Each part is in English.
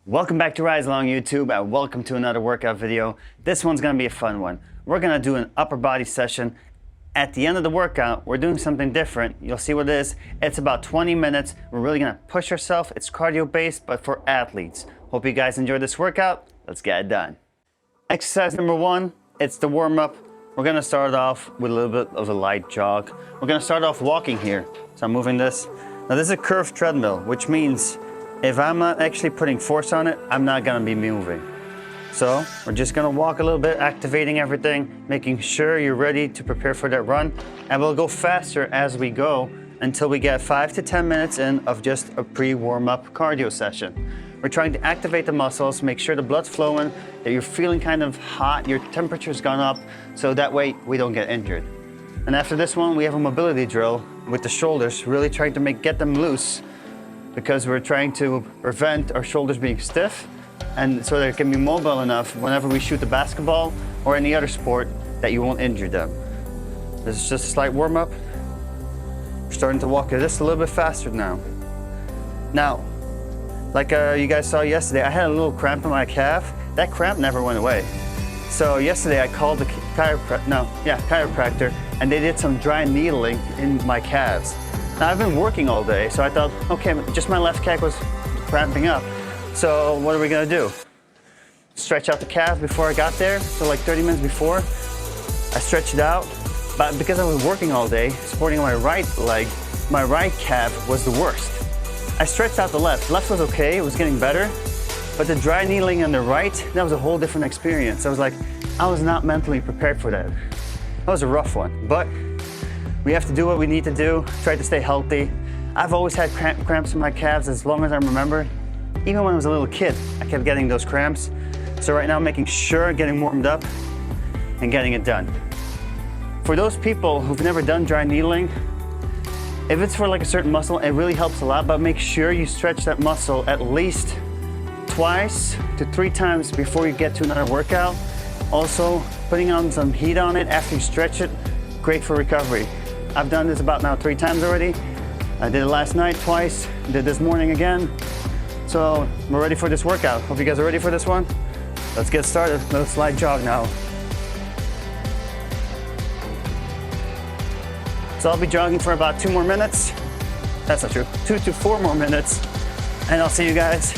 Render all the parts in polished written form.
Welcome back to Rise Along YouTube and welcome to another workout video. This one's gonna be a fun one. We're gonna do an upper body session. At the end of the workout, we're doing something different. You'll see what it is. It's about 20 minutes. We're really gonna push ourselves. It's cardio based, but for athletes. Hope you guys enjoy this workout. Let's get it done. Exercise number one, it's the warm up. We're gonna start off with a little bit of a light jog. We're gonna start off walking here. So I'm moving this. Now this is a curved treadmill, which means if I'm not actually putting force on it, I'm not gonna be moving. So we're just gonna walk a little bit, activating everything, making sure you're ready to prepare for that run. And we'll go faster as we go until we get 5 to 10 minutes in of just a pre-warm-up cardio session. We're trying to activate the muscles, make sure the blood's flowing, that you're feeling kind of hot, your temperature's gone up, so that way we don't get injured. And after this one, we have a mobility drill with the shoulders, really trying to get them loose, because we're trying to prevent our shoulders being stiff and so they can be mobile enough whenever we shoot the basketball or any other sport that you won't injure them. This is just a slight warm up. We're starting to walk just a little bit faster now. Now, like you guys saw yesterday, I had a little cramp in my calf. That cramp never went away. So yesterday I called the chiropractor and they did some dry needling in my calves. Now I've been working all day, so I thought, okay, just my left calf was cramping up. So what are we gonna do? Stretch out the calf before I got there. So like 30 minutes before, I stretched it out. But because I was working all day, supporting my right leg, my right calf was the worst. I stretched out the left. Left was okay, it was getting better. But the dry needling on the right, that was a whole different experience. I was like, I was not mentally prepared for that. That was a rough one. But we have to do what we need to do, try to stay healthy. I've always had cramps in my calves as long as I remember. Even when I was a little kid, I kept getting those cramps. So right now I'm making sure, getting warmed up and getting it done. For those people who've never done dry needling, if it's for like a certain muscle, it really helps a lot, but make sure you stretch that muscle at least 2 to 3 times before you get to another workout. Also, putting on some heat on it after you stretch it, great for recovery. I've done this about now 3 times already. I did it last night twice, did this morning again. So we're ready for this workout. Hope you guys are ready for this one. Let's get started. Little slight jog now. So I'll be jogging for about 2 more minutes. That's not true, 2 to 4 more minutes. And I'll see you guys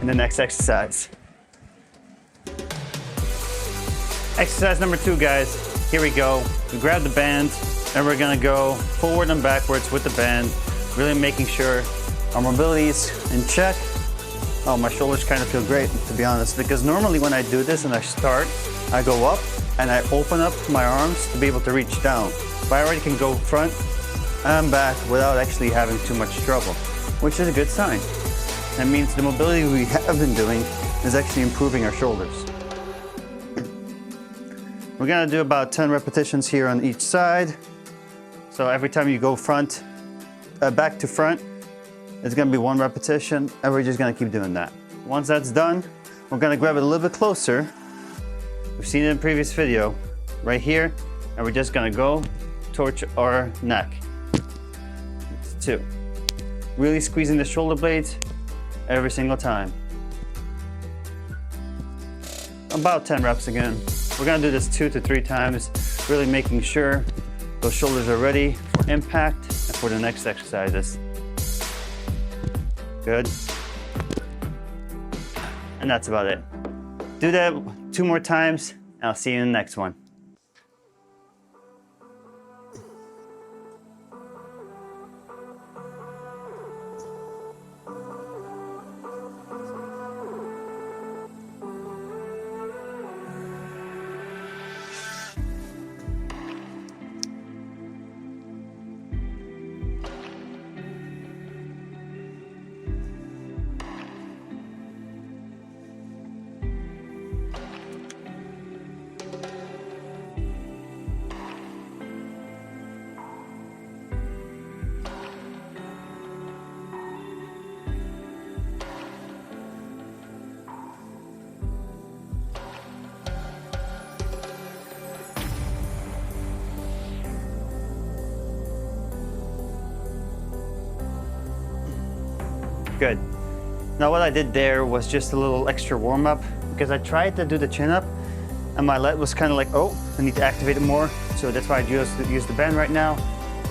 in the next exercise. Exercise number 2, guys. Here we go. We grab the band and we're gonna go forward and backwards with the band, really making sure our mobility is in check. Oh, my shoulders kind of feel great, to be honest, because normally when I do this and I start, I go up and I open up my arms to be able to reach down. But I already can go front and back without actually having too much trouble, which is a good sign. That means the mobility we have been doing is actually improving our shoulders. We're gonna do about 10 repetitions here on each side. So every time you go back to front, it's gonna be 1 repetition, and we're just gonna keep doing that. Once that's done, we're gonna grab it a little bit closer. We've seen it in a previous video, right here, and we're just gonna go towards our neck. It's 2. Really squeezing the shoulder blades every single time. About 10 reps again. We're gonna do this 2 to 3 times, really making sure those shoulders are ready for impact and for the next exercises. Good. And that's about it. Do that 2 more times, and I'll see you in the next one. Good. Now what I did there was just a little extra warm up because I tried to do the chin up and my lat was kind of like, oh, I need to activate it more. So that's why I use the band right now,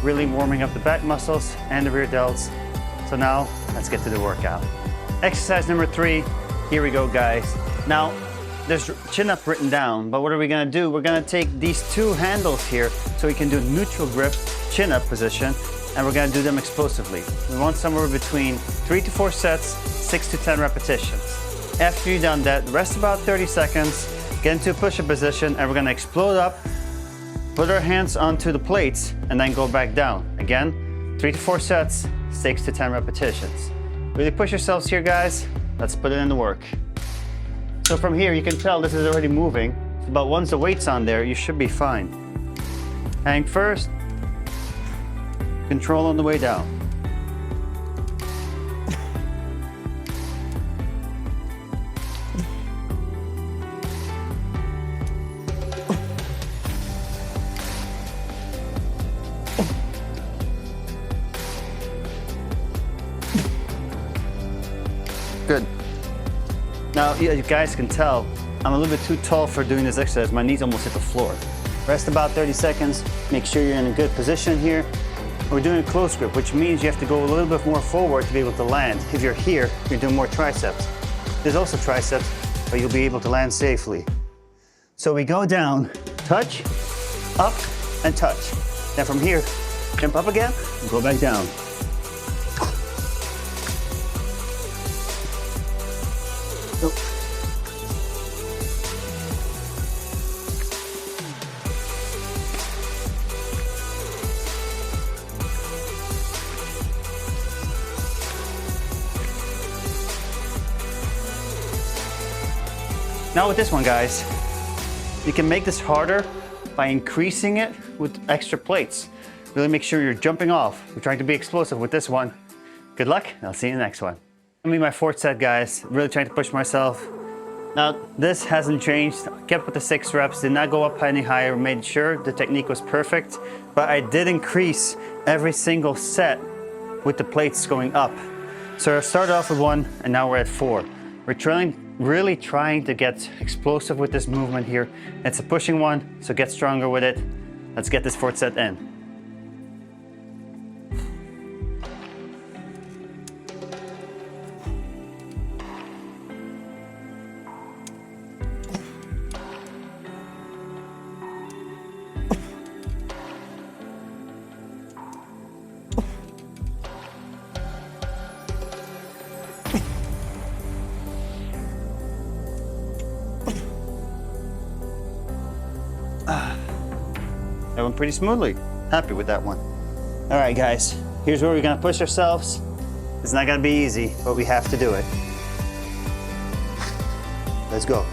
really warming up the back muscles and the rear delts. So now let's get to the workout. Exercise number 3, here we go guys. Now there's chin up written down, but what are we gonna do? We're gonna take these 2 handles here so we can do neutral grip chin up position, and we're gonna do them explosively. We want somewhere between 3 to 4 sets, 6 to 10 repetitions. After you've done that, rest about 30 seconds, get into a push-up position, and we're gonna explode up, put our hands onto the plates, and then go back down. Again, 3 to 4 sets, 6 to 10 repetitions. Really push yourselves here, guys. Let's put it in the work. So from here, you can tell this is already moving, but once the weight's on there, you should be fine. Hang first, control on the way down. Good. Now, you guys can tell, I'm a little bit too tall for doing this exercise. My knees almost hit the floor. Rest about 30 seconds. Make sure you're in a good position here. We're doing a close grip, which means you have to go a little bit more forward to be able to land. If you're here, you're doing more triceps. There's also triceps, but you'll be able to land safely. So we go down, touch, up, and touch. Then from here, jump up again, and go back down. Now with this one, guys, you can make this harder by increasing it with extra plates. Really make sure you're jumping off. We're trying to be explosive with this one. Good luck, and I'll see you in the next one. I mean, my 4th set, guys. Really trying to push myself. Now, this hasn't changed. Kept with the 6 reps, did not go up any higher, made sure the technique was perfect, but I did increase every single set with the plates going up. So I started off with 1, and now we're at 4. We're really trying to get explosive with this movement here. It's a pushing one, so get stronger with it. Let's get this 4th set in. That went pretty smoothly. Happy with that one. All right, guys, here's where we're gonna push ourselves. It's not gonna be easy, but we have to do it. Let's go.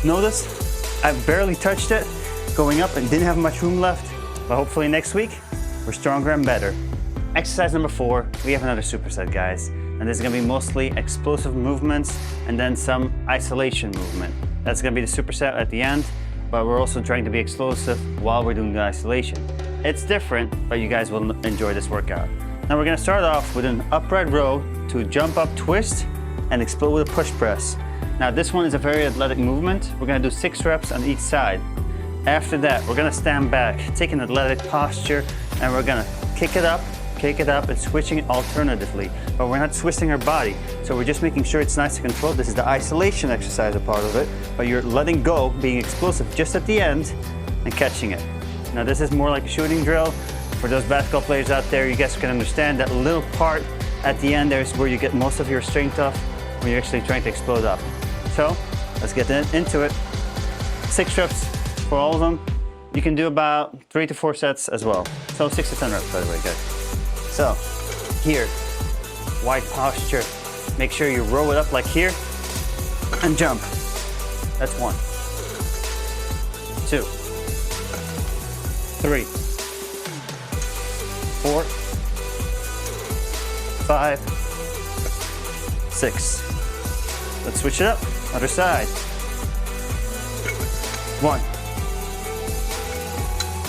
Notice I barely touched it going up and didn't have much room left, but hopefully next week we're stronger and better. Exercise number 4, we have another superset, guys, and this is gonna be mostly explosive movements and then some isolation movement. That's gonna be the superset at the end, but we're also trying to be explosive while we're doing the isolation. It's different, but you guys will enjoy this workout. Now we're gonna start off with an upright row to jump up, twist, and explode with a push press. Now this one is a very athletic movement. We're gonna do 6 reps on each side. After that, we're gonna stand back, take an athletic posture, and we're gonna kick it up, and switching it alternatively. But we're not twisting our body, so we're just making sure it's nice and controlled. This is the isolation exercise, a part of it, but you're letting go, being explosive just at the end, and catching it. Now this is more like a shooting drill. For those basketball players out there, you guys can understand that little part at the end there is where you get most of your strength off when you're actually trying to explode up. So let's get into it. 6 reps for all of them. You can do about 3 to 4 sets as well. So 6 to 10 reps, by the way, guys. So here, wide posture. Make sure you roll it up like here and jump. That's 1, 2, 3, 4, 5, 6. Let's switch it up. Other side. 1,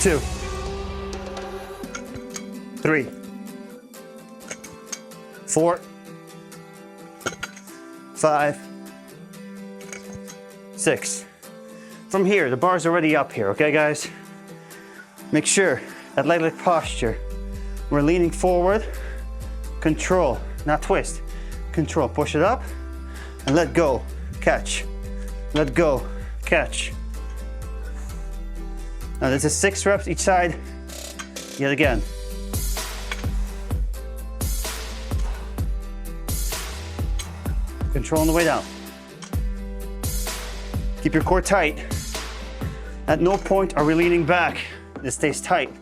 2, 3, 4, 5, 6. From here, the bar's already up here, okay guys? Make sure that leg posture. We're leaning forward, control, not twist. Control, push it up, and let go, catch. Let go, catch. Now this is 6 reps each side, yet again. Control on the way down. Keep your core tight. At no point are we leaning back. This stays tight.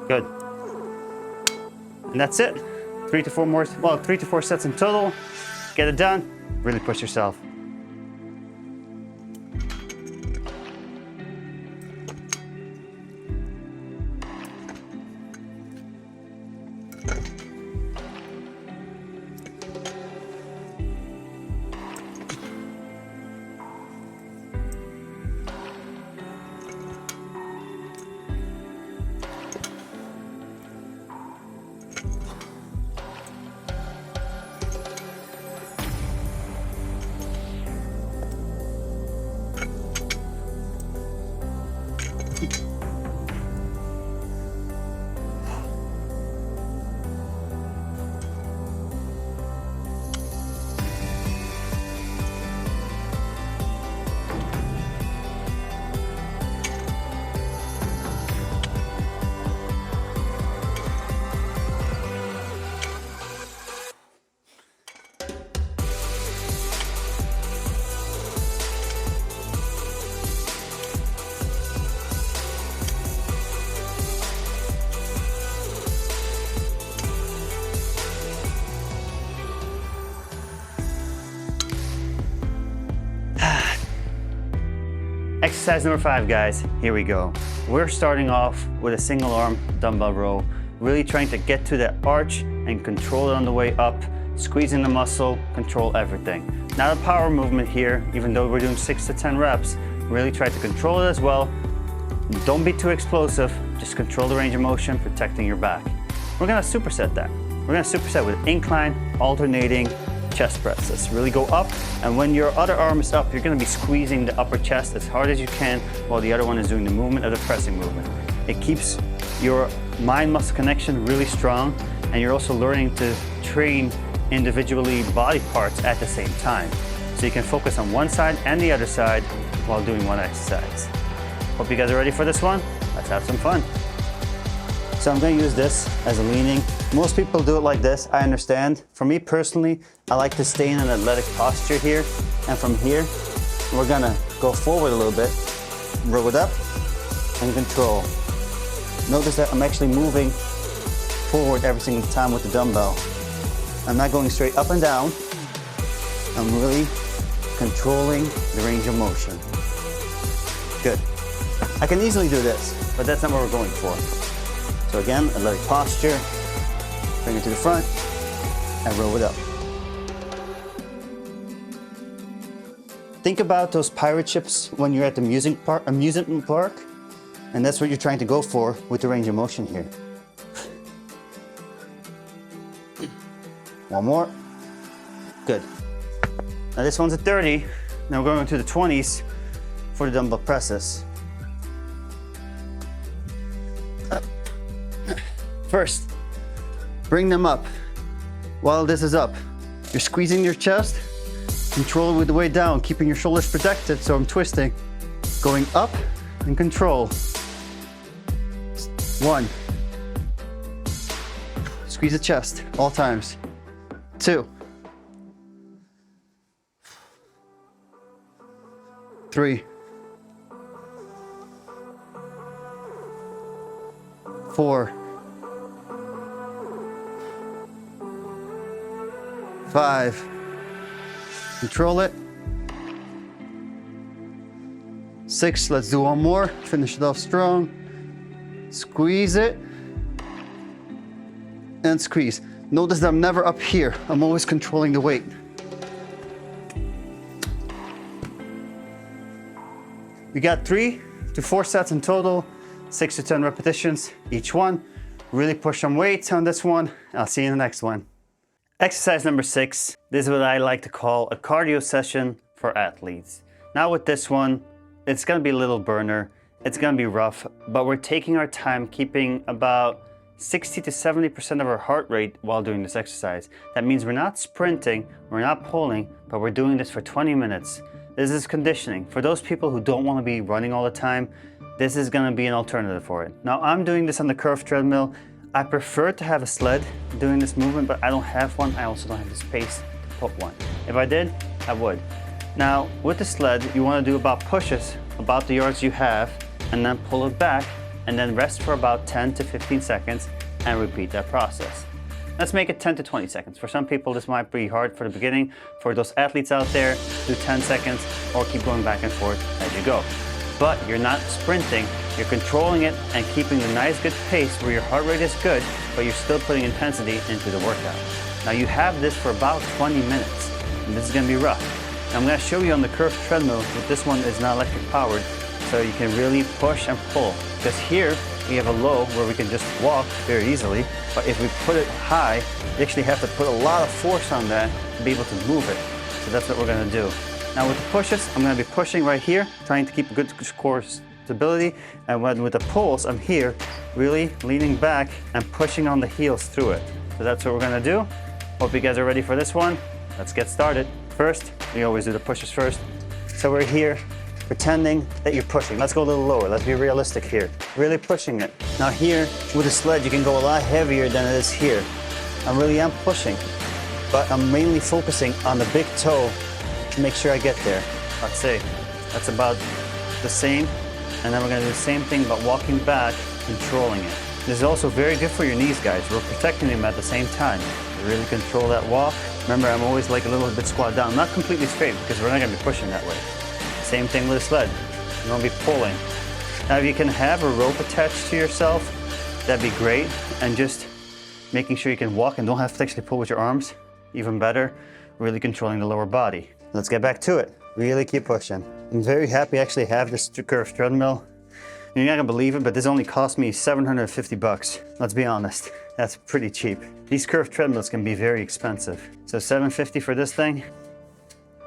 Good. And that's it. 3 to 4 more, well, 3 to 4 sets in total. Get it done. Really push yourself. Exercise number 5, guys. Here we go. We're starting off with a single arm dumbbell row, really trying to get to that arch and control it on the way up, squeezing the muscle, control everything. Not a power movement here, even though we're doing 6 to 10 reps. Really try to control it as well. Don't be too explosive, just control the range of motion, protecting your back. We're gonna superset that. We're gonna superset with incline, alternating chest press. Let's really go up, and when your other arm is up, you're gonna be squeezing the upper chest as hard as you can while the other one is doing the movement of the pressing movement. It keeps your mind-muscle connection really strong, and you're also learning to train individually body parts at the same time. So you can focus on one side and the other side while doing one exercise. Hope you guys are ready for this one. Let's have some fun. So I'm going to use this as a leaning. Most people do it like this, I understand. For me personally, I like to stay in an athletic posture here. And from here, we're gonna go forward a little bit, roll it up, and control. Notice that I'm actually moving forward every single time with the dumbbell. I'm not going straight up and down. I'm really controlling the range of motion. Good. I can easily do this, but that's not what we're going for. So again, athletic posture, bring it to the front, and roll it up. Think about those pirate ships when you're at the amusement park, and that's what you're trying to go for with the range of motion here. One more. Good. Now this one's at 30. Now we're going to the 20s for the dumbbell presses. First, bring them up. While this is up, you're squeezing your chest, control with the way down, keeping your shoulders protected, so I'm twisting. Going up and control. 1. Squeeze the chest, all times. 2. 3. 4. 5. Control it. 6, let's do one more. Finish it off strong. Squeeze it. And squeeze. Notice that I'm never up here. I'm always controlling the weight. We got 3 to 4 sets in total, 6 to 10 repetitions each one. Really push some weights on this one. I'll see you in the next one. Exercise number 6. This is what I like to call a cardio session for athletes. Now with this one, it's gonna be a little burner. It's gonna be rough, but we're taking our time, keeping about 60 to 70% of our heart rate while doing this exercise. That means we're not sprinting, we're not pulling, but we're doing this for 20 minutes. This is conditioning. For those people who don't want to be running all the time, this is going to be an alternative for it. Now I'm doing this on the curved treadmill. I prefer to have a sled doing this movement, but I don't have one. I also don't have the space to put one. If I did, I would. Now with the sled, you want to do about pushes, about the yards you have, and then pull it back, and then rest for about 10 to 15 seconds and repeat that process. Let's make it 10 to 20 seconds. For some people, this might be hard for the beginning. For those athletes out there, do 10 seconds or keep going back and forth as you go. But you're not sprinting, you're controlling it and keeping a nice good pace where your heart rate is good, but you're still putting intensity into the workout. Now you have this for about 20 minutes, and this is gonna be rough. Now, I'm gonna show you on the curved treadmill, but this one is not electric powered, so you can really push and pull. Because here, we have a low where we can just walk very easily, but if we put it high, you actually have to put a lot of force on that to be able to move it. So that's what we're gonna do. Now with the pushes, I'm gonna be pushing right here, trying to keep a good core stability, and with the pulls, I'm here, really leaning back and pushing on the heels through it. So that's what we're gonna do. Hope you guys are ready for this one. Let's get started. First, we always do the pushes first. So we're here, pretending that you're pushing. Let's go a little lower. Let's be realistic here. Really pushing it. Now here, with the sled, you can go a lot heavier than it is here. I really am pushing, but I'm mainly focusing on the big toe to make sure I get there. Let's say that's about the same. And then we're gonna do the same thing, but walking back, controlling it. This is also very good for your knees, guys. We're protecting them at the same time. Really control that walk. Remember, I'm always like a little bit squat down. Not completely straight, because we're not gonna be pushing that way. Same thing with a sled. You're gonna be pulling. Now, if you can have a rope attached to yourself, that'd be great. And just making sure you can walk and don't have to actually pull with your arms, even better. Really controlling the lower body. Let's get back to it. Really keep pushing. I'm very happy I actually have this curved treadmill. You're not gonna believe it, but this only cost me 750 bucks. Let's be honest, that's pretty cheap. These curved treadmills can be very expensive. So 750 for this thing,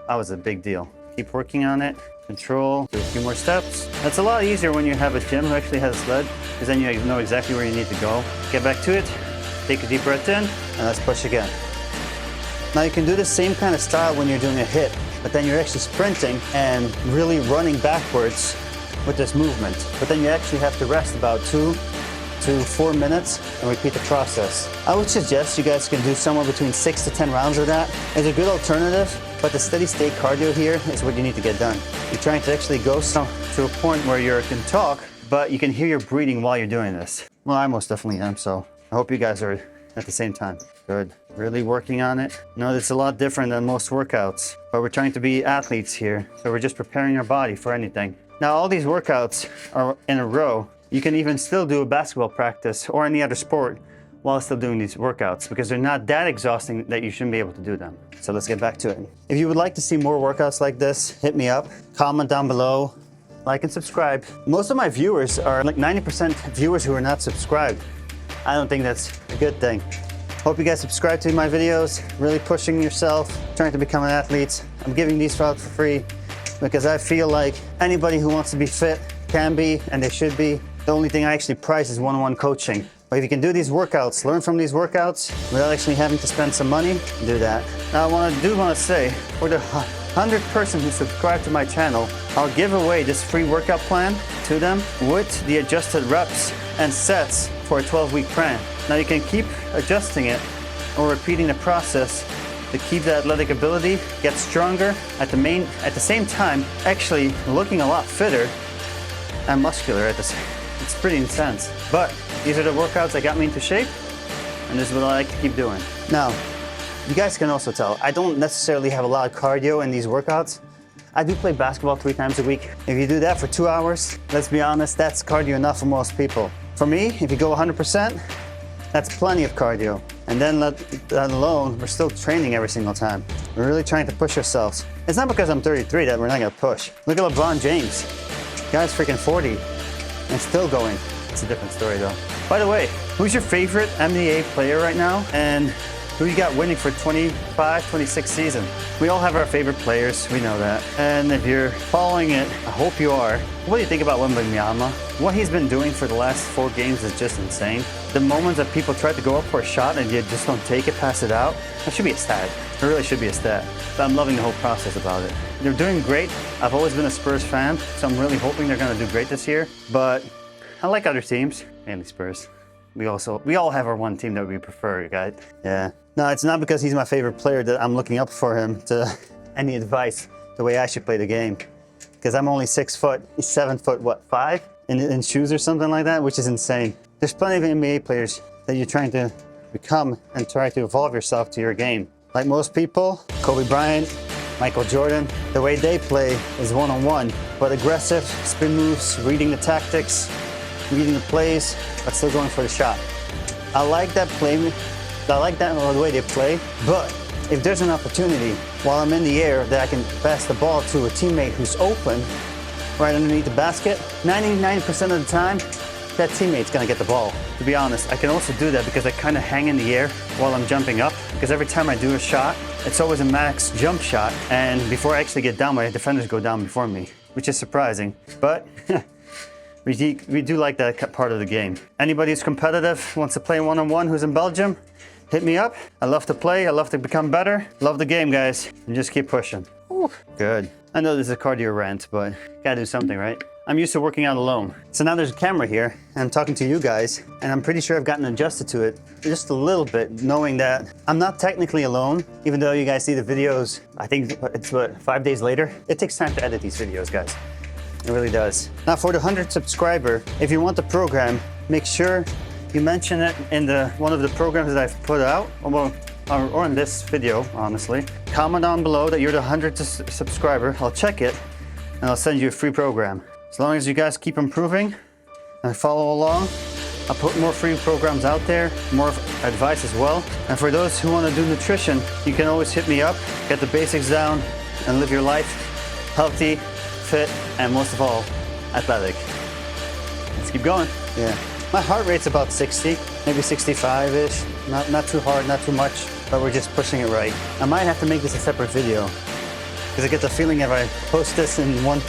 that was a big deal. Keep working on it. Control, do a few more steps. That's a lot easier when you have a gym who actually has a sled, because then you know exactly where you need to go. Get back to it, take a deep breath in, and let's push again. Now you can do the same kind of style when you're doing a hit, but then you're actually sprinting and really running backwards with this movement. But then you actually have to rest about 2 to 4 minutes and repeat the process. I would suggest you guys can do somewhere between 6 to 10 rounds of that. It's a good alternative, but the steady state cardio here is what you need to get done. You're trying to actually go to a point where you can talk, but you can hear your breathing while you're doing this. Well, I most definitely am, so I hope you guys are at the same time. Good. Really working on it. No, it's a lot different than most workouts, but we're trying to be athletes here, so we're just preparing our body for anything. Now, all these workouts are in a row. You can even still do a basketball practice or any other sport while still doing these workouts, because they're not that exhausting that you shouldn't be able to do them. So let's get back to it. If you would like to see more workouts like this, hit me up, comment down below, like and subscribe. Most of my viewers are like 90% viewers who are not subscribed. I don't think that's a good thing. Hope you guys subscribe to my videos, really pushing yourself, trying to become an athlete. I'm giving these out for free because I feel like anybody who wants to be fit can be, and they should be. The only thing I actually price is one-on-one coaching. But if you can do these workouts, learn from these workouts without actually having to spend some money, do that. Now, I do want to say, for the 100th person who subscribed to my channel, I'll give away this free workout plan to them with the adjusted reps and sets for a 12-week plan. Now you can keep adjusting it or repeating the process to keep the athletic ability, get stronger, at the same time actually looking a lot fitter and muscular at the same. It's pretty intense. But these are the workouts that got me into shape, and this is what I like to keep doing. Now, You guys can also tell, I don't necessarily have a lot of cardio in these workouts. I do play basketball 3 times a week. If you do that for 2 hours, let's be honest, that's cardio enough for most people. For me, if you go 100%, that's plenty of cardio. And then let alone, we're still training every single time. We're really trying to push ourselves. It's not because I'm 33 that we're not gonna push. Look at LeBron James. Guy's freaking 40 and still going. It's a different story though. By the way, who's your favorite NBA player right now? And who you got winning for 25, 26 season? We all have our favorite players, we know that. And if you're following it, I hope you are. What do you think about Willyecho? What he's been doing for the last 4 games is just insane. The moments that people try to go up for a shot and you just don't take it, pass it out, that should be a stat. It really should be a stat. But I'm loving the whole process about it. They're doing great. I've always been a Spurs fan, so I'm really hoping they're gonna do great this year. But I like other teams, mainly Spurs. We all have our one team that we prefer, guys. Yeah. No, it's not because he's my favorite player that I'm looking up for him to any advice the way I should play the game. Because I'm only 6 foot, he's 7 foot, what, 5? In shoes or something like that, which is insane. There's plenty of NBA players that you're trying to become and try to evolve yourself to your game. Like most people, Kobe Bryant, Michael Jordan, the way they play is one-on-one, but aggressive, spin moves, reading the tactics, reading the plays, but still going for the shot. I like that play. I like that the way they play, but if there's an opportunity while I'm in the air that I can pass the ball to a teammate who's open right underneath the basket, 99% of the time, that teammate's gonna get the ball. To be honest, I can also do that because I kind of hang in the air while I'm jumping up, because every time I do a shot, it's always a max jump shot, and before I actually get down, my defenders go down before me, which is surprising, but we do like that part of the game. Anybody who's competitive, wants to play one-on-one, who's in Belgium, hit me up. I love to play, I love to become better. Love the game, guys, and just keep pushing. Ooh, good. I know this is a cardio rant, but gotta do something, right? I'm used to working out alone. So now there's a camera here, and I'm talking to you guys, and I'm pretty sure I've gotten adjusted to it just a little bit, knowing that I'm not technically alone, even though you guys see the videos, I think it's 5 days later. It takes time to edit these videos, guys. It really does. Now for the 100 subscriber, if you want the program, make sure you mention it in one of the programs that I've put out, or in this video, honestly. Comment down below that you're the 100th subscriber. I'll check it, and I'll send you a free program. As long as you guys keep improving and follow along, I'll put more free programs out there, more advice as well. And for those who want to do nutrition, you can always hit me up, get the basics down, and live your life healthy, fit, and most of all, athletic. Let's keep going. Yeah. My heart rate's about 60, maybe 65-ish. Not too hard, not too much, but we're just pushing it right. I might have to make this a separate video, because I get the feeling if I post this in one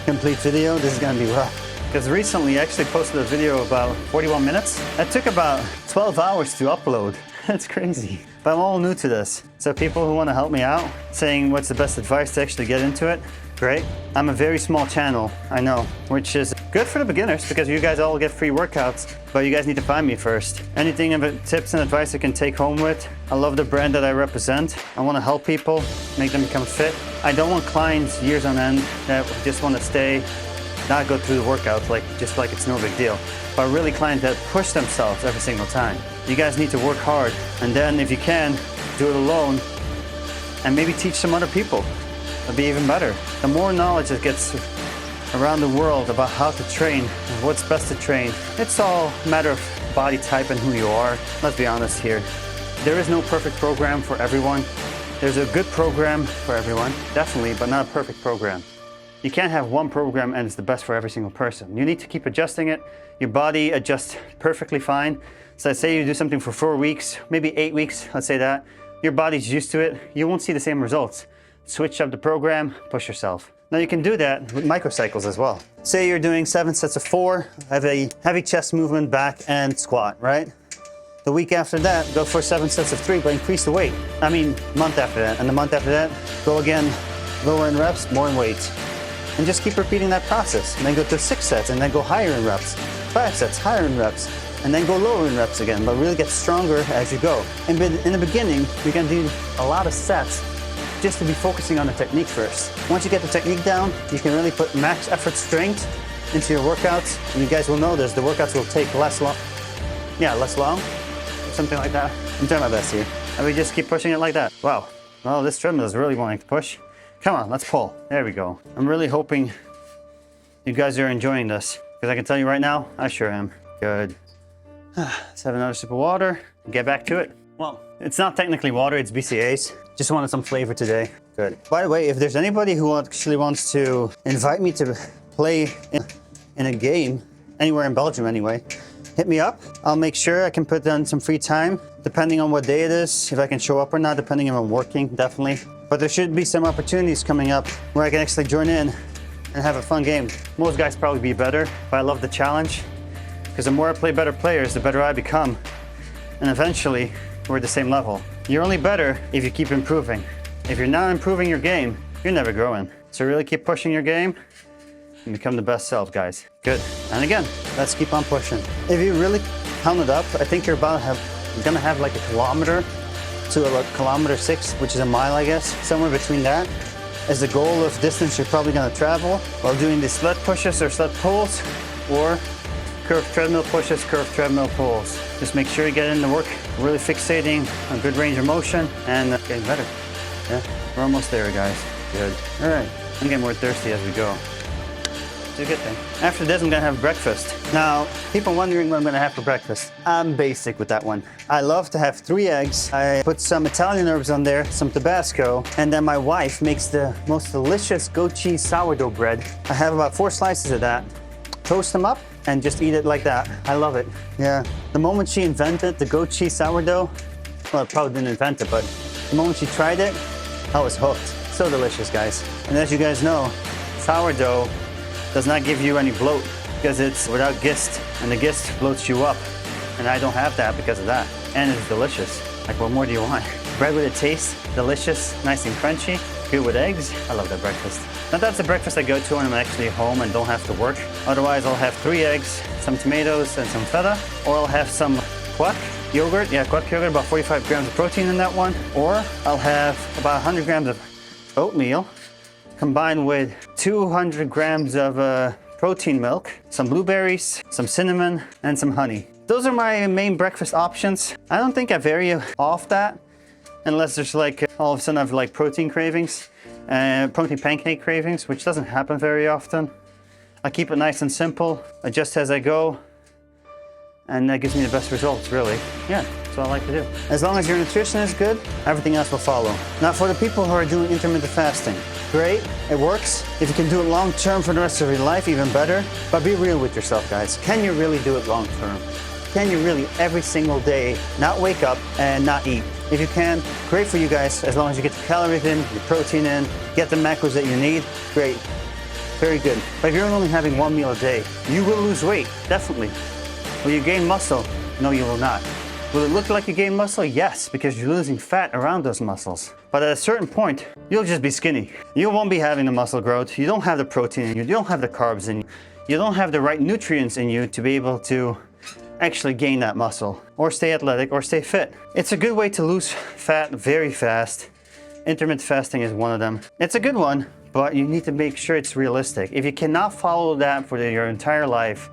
complete video, this is gonna be rough. Because recently I actually posted a video about 41 minutes. That took about 12 hours to upload. That's crazy. But I'm all new to this. So people who want to help me out, saying what's the best advice to actually get into it, great. I'm a very small channel, I know, which is good for the beginners because you guys all get free workouts, but you guys need to find me first. Anything of it, tips and advice I can take home with. I love the brand that I represent. I want to help people, make them become fit. I don't want clients years on end that just want to stay, not go through the workouts just like it's no big deal, but really clients that push themselves every single time. You guys need to work hard, and then if you can, do it alone, and maybe teach some other people. It'll be even better. The more knowledge that gets around the world about how to train and what's best to train, it's all a matter of body type and who you are. Let's be honest here. There is no perfect program for everyone. There's a good program for everyone, definitely, but not a perfect program. You can't have one program and it's the best for every single person. You need to keep adjusting it. Your body adjusts perfectly fine. So let's say you do something for 4 weeks, maybe 8 weeks, let's say that. Your body's used to it. You won't see the same results. Switch up the program, push yourself. Now you can do that with microcycles as well. Say you're doing 7 sets of 4, have a heavy chest movement, back and squat, right? The week after that, go for 7 sets of 3, but increase the weight. I mean, month after that, and the month after that, go again, lower in reps, more in weight. And just keep repeating that process. And then go to 6 sets, and then go higher in reps. 5 sets, higher in reps. And then go lower in reps again, but really get stronger as you go. And in the beginning, you're gonna do a lot of sets just to be focusing on the technique first. Once you get the technique down, you can really put max effort strength into your workouts. And you guys will know the workouts will take less long, something like that. I'm doing my best here. And we just keep pushing it like that. Wow. Well, this treadmill is really wanting to push. Come on, let's pull. There we go. I'm really hoping you guys are enjoying this, because I can tell you right now, I sure am. Good. Let's have another sip of water and get back to it. Well, it's not technically water, it's BCAAs. Just wanted some flavor today. Good. By the way, if there's anybody who actually wants to invite me to play in a game, anywhere in Belgium anyway, hit me up. I'll make sure I can put down some free time, depending on what day it is, if I can show up or not, depending on I'm working, definitely. But there should be some opportunities coming up where I can actually join in and have a fun game. Most guys probably be better, but I love the challenge, because the more I play better players, the better I become. And eventually, we're at the same level. You're only better if you keep improving. If you're not improving your game, you're never growing. So really keep pushing your game and become the best self, guys. Good. And again, let's keep on pushing. If you really count it up, I think you're gonna have like a kilometer to about kilometer 6, which is a mile, I guess. Somewhere between that is the goal of distance you're probably gonna travel while doing these sled pushes or sled pulls, or curved treadmill pushes, curved treadmill pulls. Just make sure you get in the work, really fixating on good range of motion and getting better. Yeah, we're almost there, guys. Good. All right, I'm getting more thirsty as we go. It's a good thing. After this, I'm gonna have breakfast. Now, people wondering what I'm gonna have for breakfast. I'm basic with that one. I love to have 3 eggs. I put some Italian herbs on there, some Tabasco, and then my wife makes the most delicious goat cheese sourdough bread. I have about 4 slices of that. Toast them up and just eat it like that. I love it. Yeah. The moment she invented the goat cheese sourdough, well, I probably didn't invent it, but the moment she tried it, I was hooked. So delicious, guys. And as you guys know, sourdough does not give you any bloat because it's without gist, and the gist bloats you up. And I don't have that because of that. And it's delicious. Like, what more do you want? Bread with a taste, delicious, nice and crunchy, good with eggs. I love that breakfast. Now that's the breakfast I go to when I'm actually home and don't have to work. Otherwise, I'll have 3 eggs, some tomatoes, and some feta. Or I'll have some quack yogurt. Yeah, quack yogurt, about 45 grams of protein in that one. Or I'll have about 100 grams of oatmeal combined with 200 grams of protein milk, some blueberries, some cinnamon, and some honey. Those are my main breakfast options. I don't think I vary off that unless there's like all of a sudden I have like protein cravings, protein pancake cravings, which doesn't happen very often. I keep it nice and simple, adjust as I go, and that gives me the best results, really. Yeah, that's what I like to do. As long as your nutrition is good, everything else will follow. Now for the people who are doing intermittent fasting, great, it works. If you can do it long term for the rest of your life, even better. But be real with yourself, guys. Can you really do it long term? Can you really every single day not wake up and not eat? If you can, great for you guys, as long as you get the calories in, the protein in, get the macros that you need, great. Very good. But if you're only having 1 meal a day, you will lose weight, definitely. Will you gain muscle? No, you will not. Will it look like you gain muscle? Yes, because you're losing fat around those muscles. But at a certain point, you'll just be skinny. You won't be having the muscle growth. You don't have the protein in you. You don't have the carbs in you. You don't have the right nutrients in you to be able to actually gain that muscle or stay athletic or stay fit. It's a good way to lose fat very fast. Intermittent fasting is one of them. It's a good one, but you need to make sure it's realistic. If you cannot follow that for your entire life,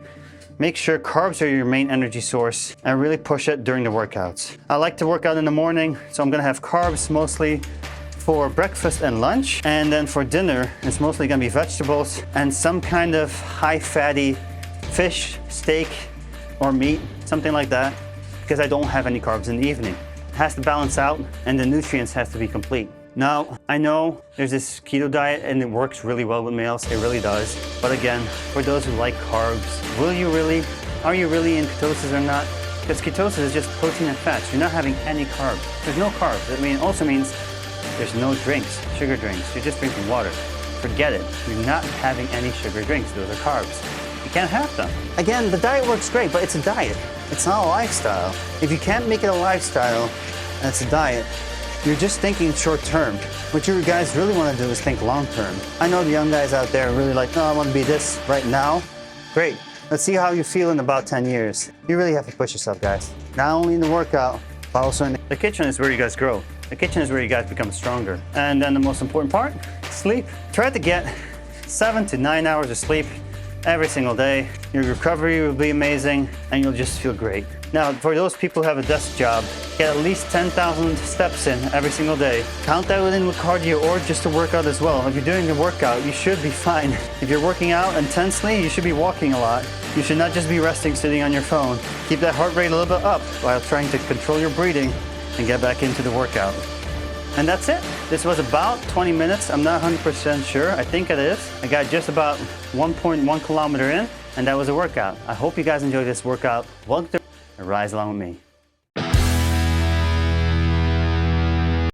make sure carbs are your main energy source and really push it during the workouts. I like to work out in the morning, so I'm gonna have carbs mostly for breakfast and lunch. And then for dinner, it's mostly gonna be vegetables and some kind of high fatty fish, steak, or meat, something like that, because I don't have any carbs in the evening. It has to balance out and the nutrients have to be complete. Now, I know there's this keto diet and it works really well with males, it really does. But again, for those who like carbs, are you really in ketosis or not? Because ketosis is just protein and fats. You're not having any carbs. There's no carbs. It also means there's no drinks, sugar drinks. You're just drinking water. Forget it. You're not having any sugar drinks. Those are carbs. You can't have them. Again, the diet works great, but it's a diet. It's not a lifestyle. If you can't make it a lifestyle and it's a diet, you're just thinking short term. What you guys really want to do is think long term. I know the young guys out there are really like, no, I want to be this right now. Great. Let's see how you feel in about 10 years. You really have to push yourself, guys. Not only in the workout, but also in the kitchen is where you guys grow. The kitchen is where you guys become stronger. And then the most important part, sleep. Try to get 7 to 9 hours of sleep every single day. Your recovery will be amazing and you'll just feel great. Now, for those people who have a desk job, get at least 10,000 steps in every single day. Count that in with cardio or just a workout as well. If you're doing a workout, you should be fine. If you're working out intensely, you should be walking a lot. You should not just be resting, sitting on your phone. Keep that heart rate a little bit up while trying to control your breathing and get back into the workout. And that's it. This was about 20 minutes. I'm not 100% sure. I think it is. I got just about 1.1 kilometer in, and that was a workout. I hope you guys enjoyed this workout. Welcome to Rise Along With Me.